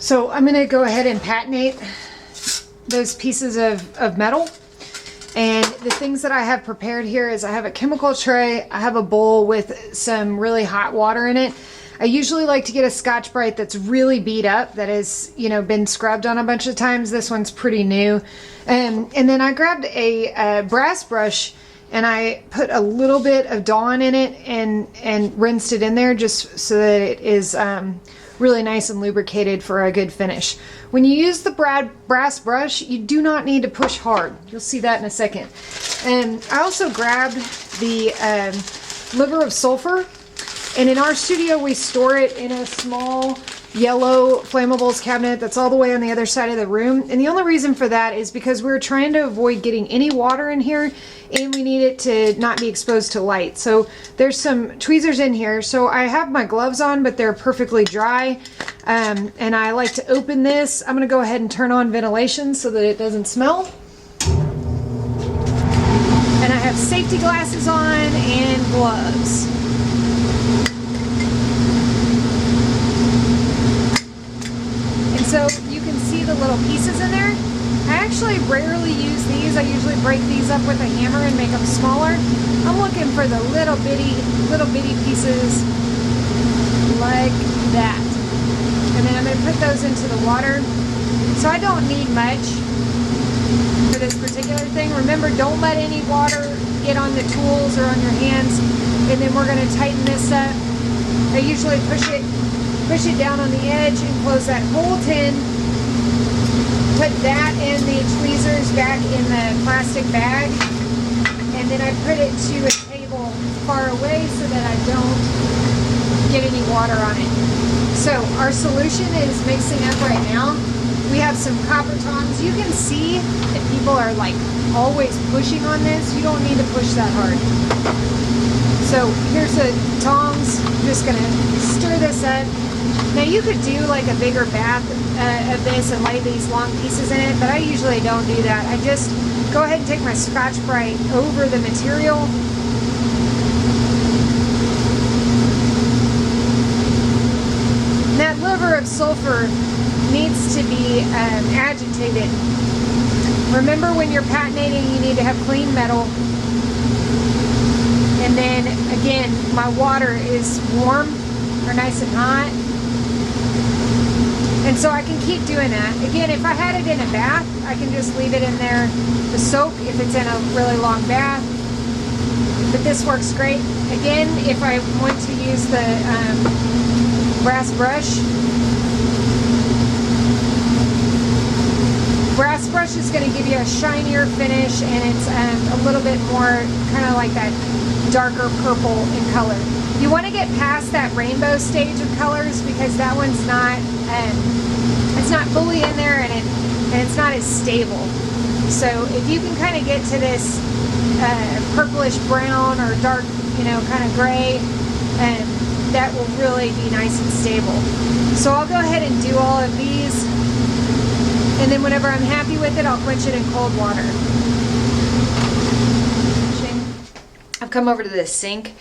So I'm going to go ahead and patinate those pieces of metal. And the things that I have prepared here is I have a chemical tray, I have a bowl with some really hot water in it. I usually like to get a Scotch-Brite that's really beat up, that has, you know, been scrubbed on a bunch of times. This one's pretty new. And then I grabbed a brass brush and I put a little bit of Dawn in it and rinsed it in there just so that it is really nice and lubricated for a good finish. When you use the brass brush, you do not need to push hard. You'll see that in a second. And I also grabbed the Liver of Sulfur. And in our studio, we store it in a small yellow flammables cabinet that's all the way on the other side of the room. And the only reason for that is because we're trying to avoid getting any water in here, and we need it to not be exposed to light. So there's some tweezers in here. So I have my gloves on, but they're perfectly dry. And I like to open this. I'm gonna go ahead and turn on ventilation so that it doesn't smell. And I have safety glasses on and gloves. So you can see the little pieces in there. I actually rarely use these. I usually break these up with a hammer and make them smaller. I'm looking for the little bitty pieces like that. And then I'm going to put those into the water. So I don't need much for this particular thing. Remember, don't let any water get on the tools or on your hands. And then we're going to tighten this up. I usually push it down on the edge and close that whole tin. Put that and the tweezers back in the plastic bag. And then I put it to a table far away so that I don't get any water on it. So our solution is mixing up right now. We have some copper tongs. You can see that people are like always pushing on this. You don't need to push that hard. So here's the tongs. I'm just gonna stir this up. Now you could do like a bigger bath of this and lay these long pieces in it, but I usually don't do that. I just go ahead and take my Scotch-Brite over the material. And that Liver of Sulfur needs to be agitated. Remember, when you're patinating, you need to have clean metal. And then again, my water is warm or nice and hot. And so I can keep doing that. Again, if I had it in a bath, I can just leave it in there to soak if it's in a really long bath. But this works great. Again, if I want to use the brass brush, brass brush is going to give you a shinier finish, and it's a little bit more kind of like that darker purple in color. You want to get past that rainbow stage of colors because that one's not, it's not fully in there, and it's not as stable. So if you can kind of get to this purplish brown or dark, you know, kind of gray, that will really be nice and stable. So I'll go ahead and do all of these, and then whenever I'm happy with it, I'll quench it in cold water. I've come over to this sink.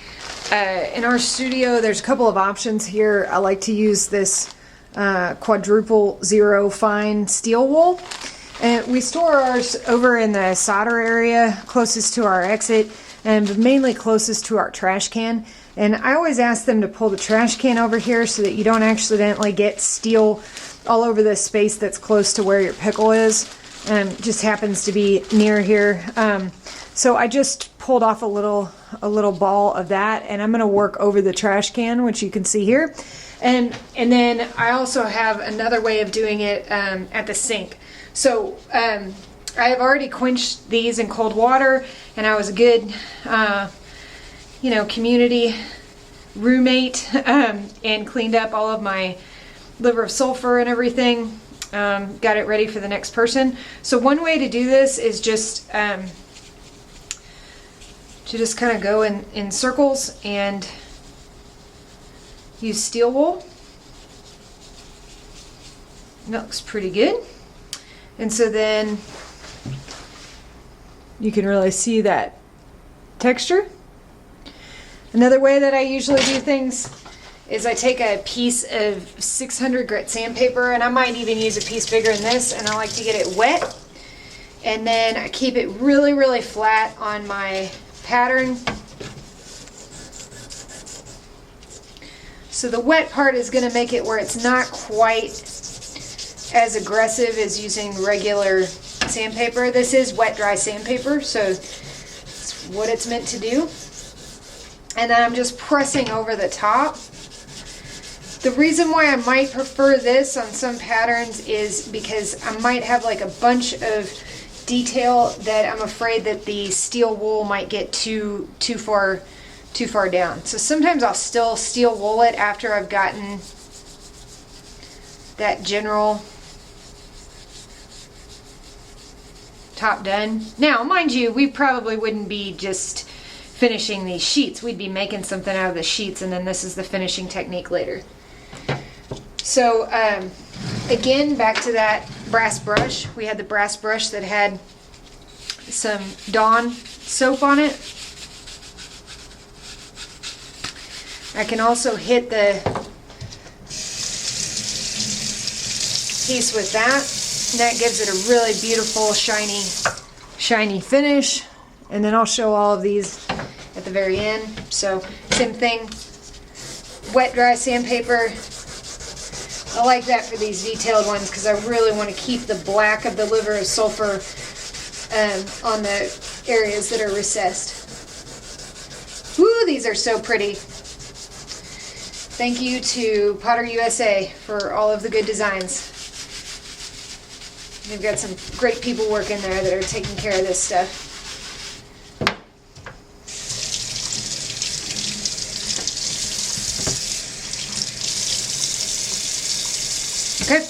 In our studio, there's a couple of options here. I like to use this quadruple zero fine steel wool. And we store ours over in the solder area closest to our exit, and mainly closest to our trash can. And I always ask them to pull the trash can over here so that you don't accidentally get steel all over the space that's close to where your pickle is. Just happens to be near here. So I just pulled off a little ball of that, and I'm going to work over the trash can, which you can see here. And then I also have another way of doing it at the sink. So I have already quenched these in cold water, and I was a good, you know, community roommate, and cleaned up all of my Liver of Sulfur and everything. Got it ready for the next person. So one way to do this is just to just kind of go in circles and use steel wool. That looks pretty good. And so then you can really see that texture. Another way that I usually do things is I take a piece of 600 grit sandpaper, and I might even use a piece bigger than this, and I like to get it wet. And then I keep it really, really flat on my pattern. So the wet part is going to make it where it's not quite as aggressive as using regular sandpaper. This is wet dry sandpaper, so it's what it's meant to do. And then I'm just pressing over the top. The reason why I might prefer this on some patterns is because I might have like a bunch of detail that I'm afraid that the steel wool might get too far down. So sometimes I'll still steel wool it after I've gotten that general top done. Now, mind you, we probably wouldn't be just finishing these sheets. We'd be making something out of the sheets, and then this is the finishing technique later. So again, back to that brass brush. We had the brass brush that had some Dawn soap on it. I can also hit the piece with that, and that gives it a really beautiful shiny finish. And then I'll show all of these at the very end. So same thing, wet dry sandpaper. I like that for these detailed ones because I really want to keep the black of the liver of sulfur on the areas that are recessed. Woo, these are so pretty. Thank you to Potter USA for all of the good designs. They've got some great people working there that are taking care of this stuff. Okay.